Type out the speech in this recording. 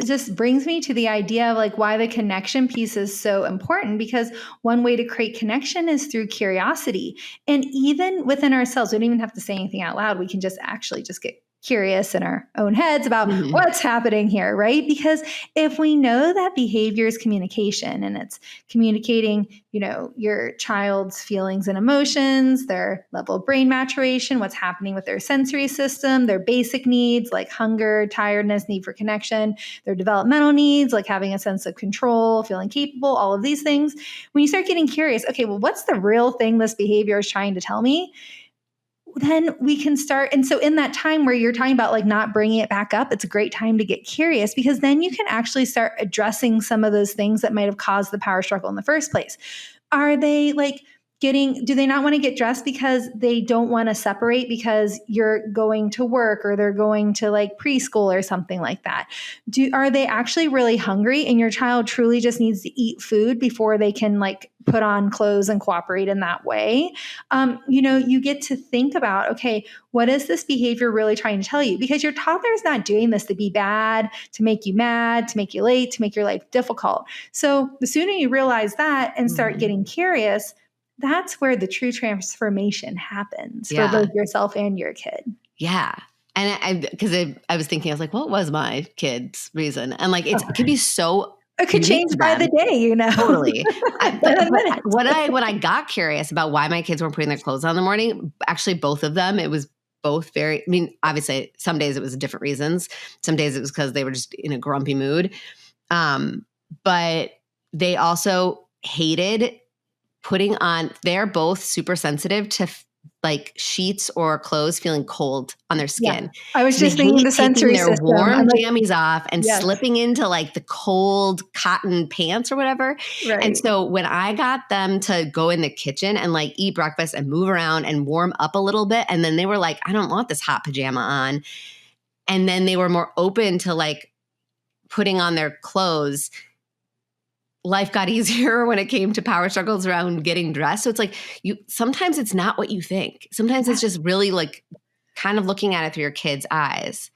just brings me to the idea of like why the connection piece is so important, because one way to create connection is through curiosity. And even within ourselves, we don't even have to say anything out loud. We can just actually just get curious in our own heads about what's happening here, right? Because if we know that behavior is communication and it's communicating, your child's feelings and emotions, their level of brain maturation, what's happening with their sensory system, their basic needs like hunger, tiredness, need for connection, their developmental needs like having a sense of control, feeling capable, all of these things. When you start getting curious, okay, well, what's the real thing this behavior is trying to tell me? Then we can start. And so in that time where you're talking about like not bringing it back up, it's a great time to get curious, because then you can actually start addressing some of those things that might have caused the power struggle in the first place. Are they like do they not want to get dressed because they don't want to separate because you're going to work or they're going to like preschool or something like that? Are they actually really hungry and your child truly just needs to eat food before they can like put on clothes and cooperate in that way? You get to think about, okay, what is this behavior really trying to tell you? Because your toddler is not doing this to be bad, to make you mad, to make you late, to make your life difficult. So the sooner you realize that and start getting curious, that's where the true transformation happens for both yourself and your kid. Yeah. And I was thinking, I was like, what was my kid's reason? And like, it could be so it could change by the day, Totally. When I got curious about why my kids weren't putting their clothes on in the morning, actually both of them, it was both obviously some days it was different reasons. Some days it was because they were just in a grumpy mood. But they also hated they're both super sensitive to like sheets or clothes feeling cold on their skin. Yeah. I was just thinking the sensory system. Their warm like, jammies off and slipping into like the cold cotton pants or whatever. Right. And so when I got them to go in the kitchen and like eat breakfast and move around and warm up a little bit, and then they were like, I don't want this hot pajama on. And then they were more open to like putting on their clothes. Life got easier when it came to power struggles around getting dressed. So it's like sometimes it's not what you think. Sometimes it's just really like kind of looking at it through your kid's eyes.